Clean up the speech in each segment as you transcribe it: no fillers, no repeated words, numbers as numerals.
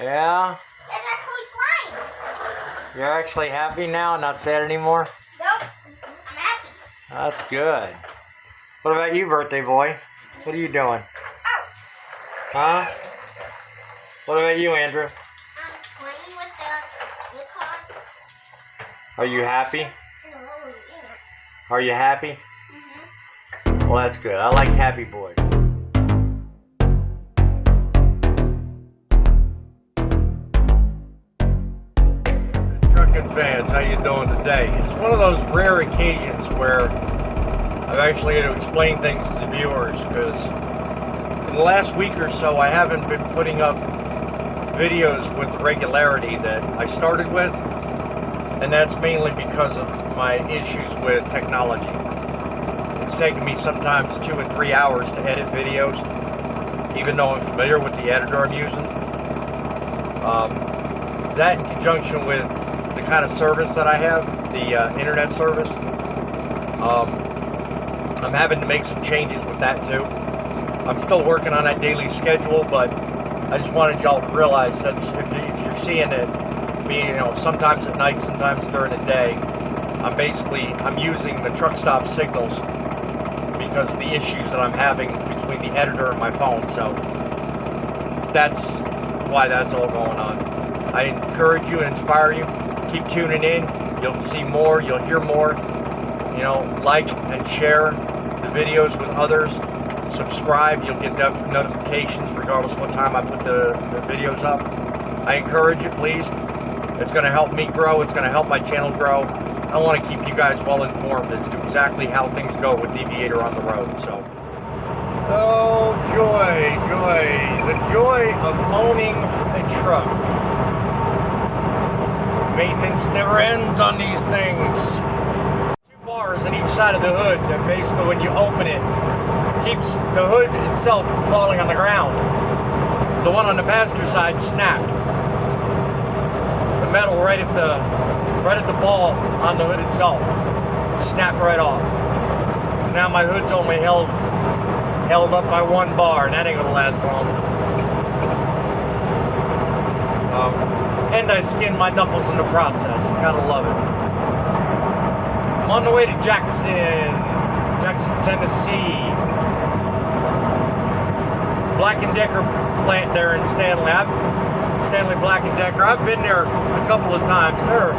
Yeah? It's actually flying. You're actually happy now, not sad anymore? Nope. I'm happy. That's good. What about you, birthday boy? What are you doing? Oh. Huh? What about you, Andrew? I'm playing with the car. Are you happy? No, Are you happy? Mm-hmm. Well, that's good. I like happy boys. Truckin fans, how you doing today? It's one of those rare occasions where I've actually had to explain things to the viewers, because in the last week or so I haven't been putting up videos with the regularity that I started with, and that's mainly because of my issues with technology. It's taken me sometimes 2 and 3 hours to edit videos, even though I'm familiar with the editor I'm using. That in conjunction with the kind of service that I have, the internet service, I'm having to make some changes with that too. I'm still working on that daily schedule, but I just wanted y'all to realize that if you're seeing it, sometimes at night, sometimes during the day, I'm using the truck stop signals because of the issues that I'm having between the editor and my phone. So that's why that's all going on. I encourage you and inspire you. Keep tuning in. You'll see more. You'll hear more. Like and share the videos with others. Subscribe. You'll get notifications regardless of what time I put the videos up. I encourage you, please. It's going to help me grow. It's going to help my channel grow. I want to keep you guys well informed as to exactly how things go with Deviator on the road. So, oh, joy, the joy of owning a truck. Maintenance never ends on these things. 2 bars on each side of the hood that basically, when you open it, keeps the hood itself from falling on the ground. The one on the passenger side snapped. The metal right at the ball on the hood itself snapped right off. Now my hood's only held up by 1 bar, and that ain't gonna last long. And I skinned my knuckles in the process. Gotta love it. I'm on the way to Jackson, Tennessee. Black & Decker plant there in Stanley. Stanley Black & Decker. I've been there a couple of times. They're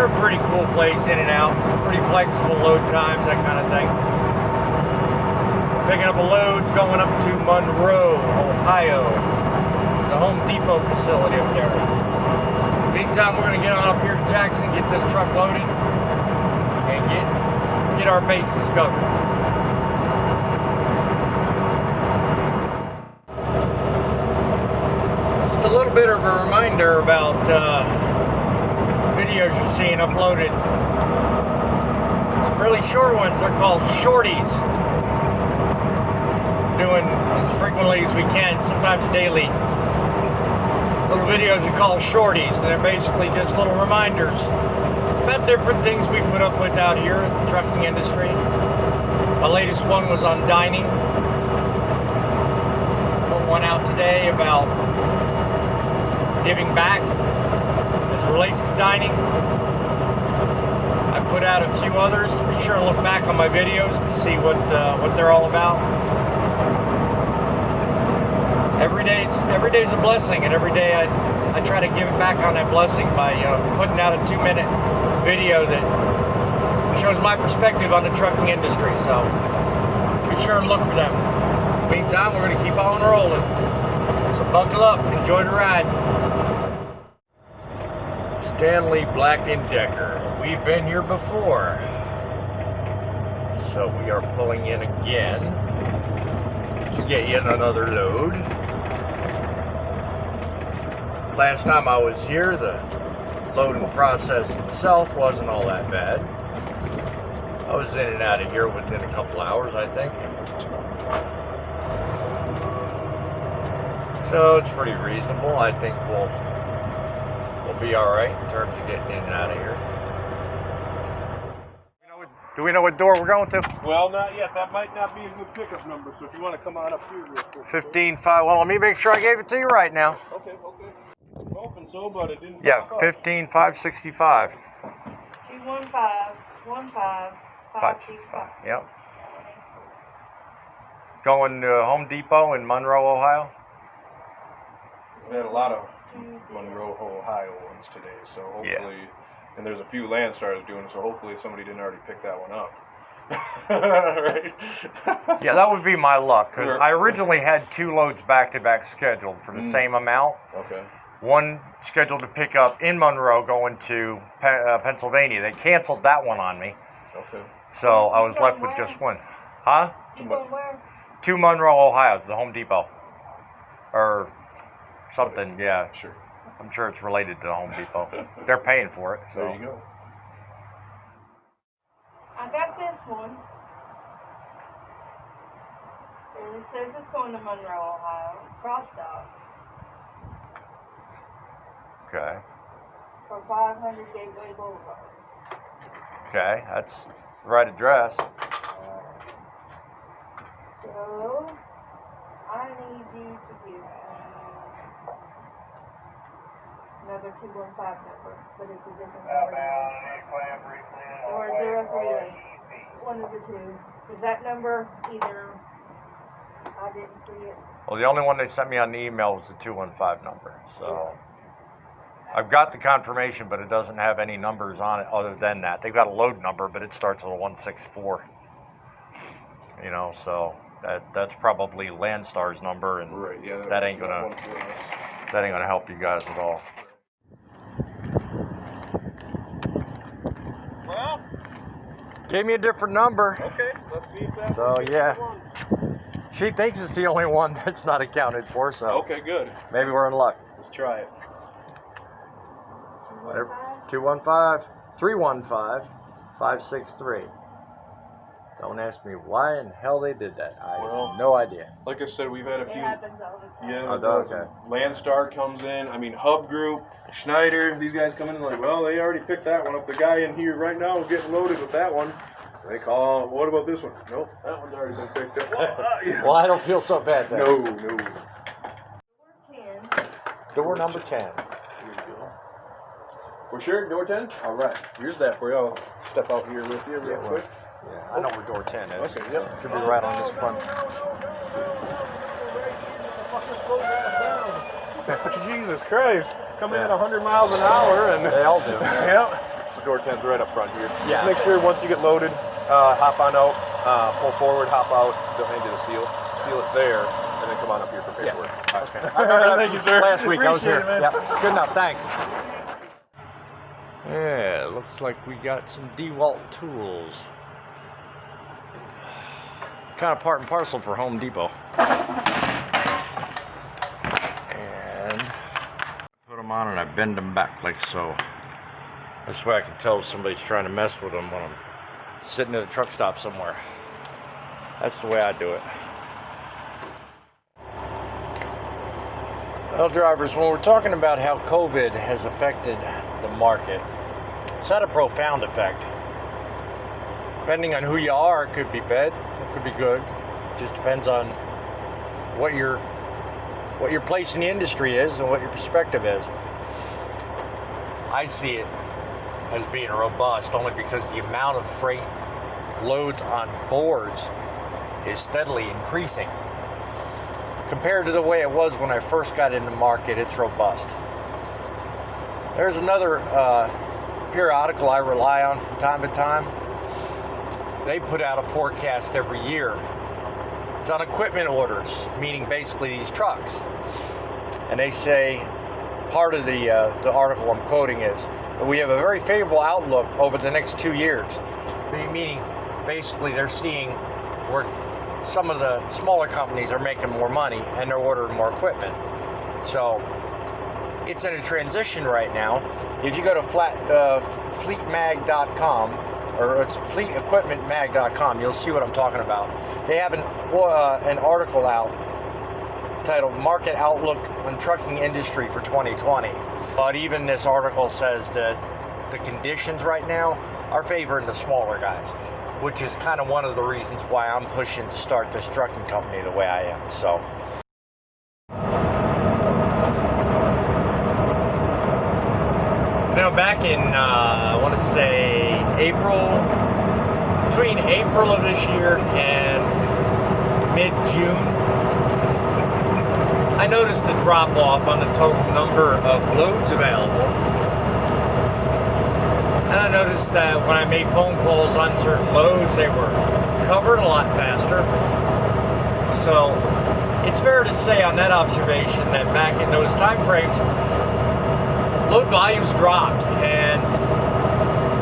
a pretty cool place in and out. Pretty flexible load times, that kind of thing. Picking up a loads going up to Monroe, Ohio. The Home Depot facility up there. Meantime, we're going to get on up here to Jackson, get this truck loaded, and get our bases covered. Just a little bit of a reminder about videos you're seeing uploaded. Some really short ones are called shorties. Doing as frequently as we can, sometimes daily. Little videos we call shorties, and they're basically just little reminders about different things we put up with out here in the trucking industry. My latest one was on dining. Put one out today about giving back as it relates to dining. I put out a few others. Be sure to look back on my videos to see what they're all about. Every day's a blessing, and every day I try to give back on that blessing by putting out a 2-minute video that shows my perspective on the trucking industry. So be sure and look for them. Meantime, we're going to keep on rolling. So buckle up, enjoy the ride. Stanley Black & Decker. We've been here before, so we are pulling in again to get yet another load. Last time I was here, the loading process itself wasn't all that bad. I was in and out of here within a couple hours, I think. So it's pretty reasonable. I think we'll be all right in terms of getting in and out of here. Do we know what door we're going to? Well, not yet. That might not be a good pickup number, so if you want to come on up here real quick. 15.5. Well, let me make sure I gave it to you right now. Okay. I'm hoping so, but it didn't. Yeah, pop up. 15.565. 215-15-565. Yep. Going to Home Depot in Monroe, Ohio. We had a lot of Monroe, Ohio ones today, so hopefully, and there's a few LandStars doing it, so hopefully somebody didn't already pick that one up. Right? Yeah, that would be my luck, because I originally had 2 loads back-to-back scheduled for the same amount. Okay. One scheduled to pick up in Monroe going to Pennsylvania. They canceled that one on me. Okay. So I was left with just one. Huh? You going where? To Monroe, Ohio, the Home Depot. Or something, yeah. Sure. I'm sure it's related to the Home Depot. They're paying for it. So. There you go. I got this one. And it says it's going to Monroe, Ohio. Crossed out. Okay. For 500 Gateway Boulevard. Okay, that's the right address. So, I need you to give me another 215 number, but it's a different number. Or 038. One of the two. Is that number either? I didn't see it. Well, the only one they sent me on the email was the 215 number. So I've got the confirmation, but it doesn't have any numbers on it other than that. They've got a load number, but it starts with a 164. You know, so that's probably LandStar's number, and Right. Yeah. that ain't gonna help you guys at all. Well, Gave me a different number. okay. Let's see if that. So yeah, she thinks it's the only one that's not accounted for. So Okay, good. maybe we're in luck. Let's try it. 215-315-563. Don't ask me why in hell they did that. I have no idea. Like I said, we've had a It few. happens all the time. Yeah, Oh, does, okay. LandStar comes in. I mean, Hub Group, Schneider. These guys come in and like, well, they already picked that one up. The guy in here right now is getting loaded with that one. They call. What about this one? Nope, that one's already been picked up. Well, I don't feel so bad then. No. 10. Door number 10. Here we go. For sure, door 10. All right. Here's that for you. I'll step out here with you real quick. Yeah, I know where door 10 is. Okay. Yep. Should be right on this front. Jesus Christ. Coming at 100 miles an hour and. They all do. Yep. Door 10's right up front here. Yeah. Just make sure once you get loaded, hop on out, pull forward, hop out, they'll hand you the seal. Seal it there, and then come on up here for paperwork. Yeah. Okay. I remember that Thank you, sir. last week I was here. Appreciate it, man. Yeah. Good enough. Thanks. Yeah, looks like we got some DeWalt tools. Kind of part and parcel for Home Depot. And put them on and I bend them back like so. This way I can tell if somebody's trying to mess with them when I'm sitting at a truck stop somewhere. That's the way I do it. Well, drivers, when we're talking about how COVID has affected the market, it's had a profound effect. Depending on who you are, it could be bad, it could be good. It just depends on what your place in the industry is and what your perspective is. I see it as being robust only because the amount of freight loads on boards is steadily increasing. Compared to the way it was when I first got in the market, it's robust. There's another periodical I rely on from time to time. They put out a forecast every year. It's on equipment orders, meaning basically these trucks. And they say, part of the article I'm quoting is, we have a very favorable outlook over the next 2 years. Meaning, basically they're seeing where some of the smaller companies are making more money and they're ordering more equipment. So it's in a transition right now. If you go to fleetmag.com, or it's fleetequipmentmag.com, you'll see what I'm talking about. They have an article out titled Market Outlook on Trucking Industry for 2020. But even this article says that the conditions right now are favoring the smaller guys. which is kind of one of the reasons why I'm pushing to start this trucking company the way I am. So. You know, back in, I want to say between April of this year and mid-June, I noticed a drop off on the total number of loads available. And I noticed that when I made phone calls on certain loads, they were covered a lot faster. So it's fair to say on that observation that back in those time frames, load volumes dropped, and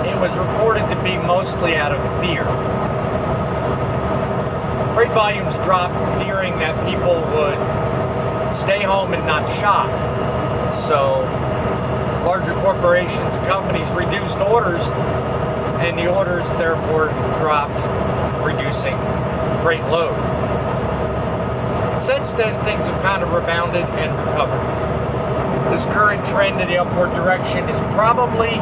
it was reported to be mostly out of fear. Freight volumes dropped fearing that people would stay home and not shop. So larger corporations and companies reduced orders, and the orders therefore dropped, reducing freight load. Since then, things have kind of rebounded and recovered. This current trend in the upward direction is probably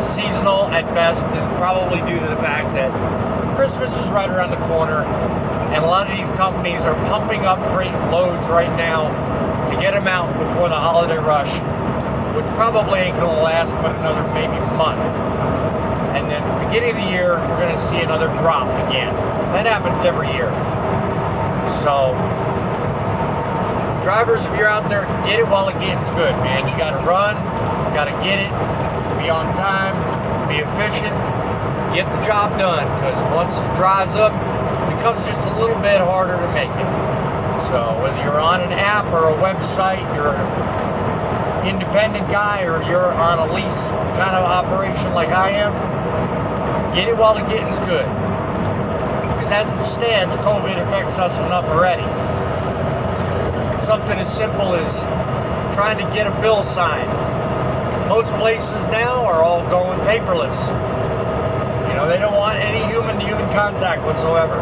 seasonal at best, and probably due to the fact that Christmas is right around the corner, and a lot of these companies are pumping up freight loads right now to get them out before the holiday rush, which probably ain't going to last but another maybe month. And then at the beginning of the year, we're going to see another drop again. That happens every year. So drivers, if you're out there, get it while it gets good, man. You gotta run, you gotta get it, be on time, be efficient, get the job done, because once it dries up, it becomes just a little bit harder to make it. So whether you're on an app or a website, you're an independent guy, or you're on a lease kind of operation like I am, get it while the getting's good. Because as it stands, COVID affects us enough already. Something as simple as trying to get a bill signed. Most places now are all going paperless. You know, they don't want any human-to-human contact whatsoever.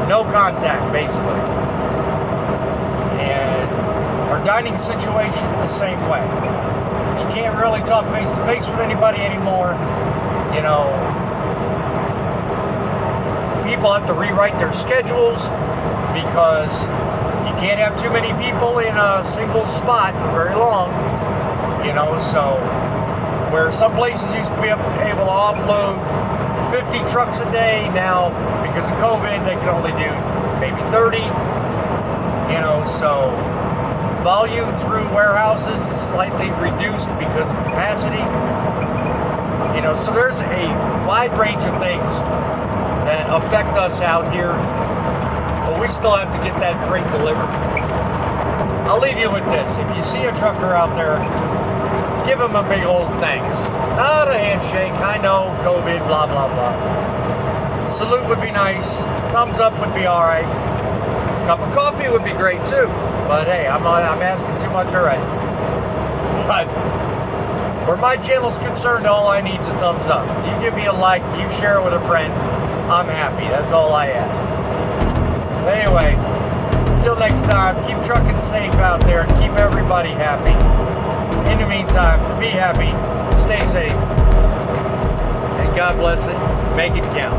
No contact, basically. And our dining situation's the same way. You can't really talk face-to-face with anybody anymore. You know, people have to rewrite their schedules because you can't have too many people in a single spot for very long, you know. So where some places used to be able to offload 50 trucks a day, now because of COVID they can only do maybe 30, you know. So volume through warehouses is slightly reduced because of capacity, you know. So there's a wide range of things that affect us out here, but we still have to get that freight delivered. I'll leave you with this. If you see a trucker out there, give him a big old thanks. Not a handshake. I know, COVID, blah, blah, blah. Salute would be nice. Thumbs up would be all right. Cup of coffee would be great too. But hey, I'm asking too much already. But where my channel's concerned, all I need is a thumbs up. You give me a like, you share it with a friend, I'm happy. That's all I ask. But anyway, until next time, keep trucking safe out there and keep everybody happy. In the meantime, be happy, stay safe, and God bless it. Make it count.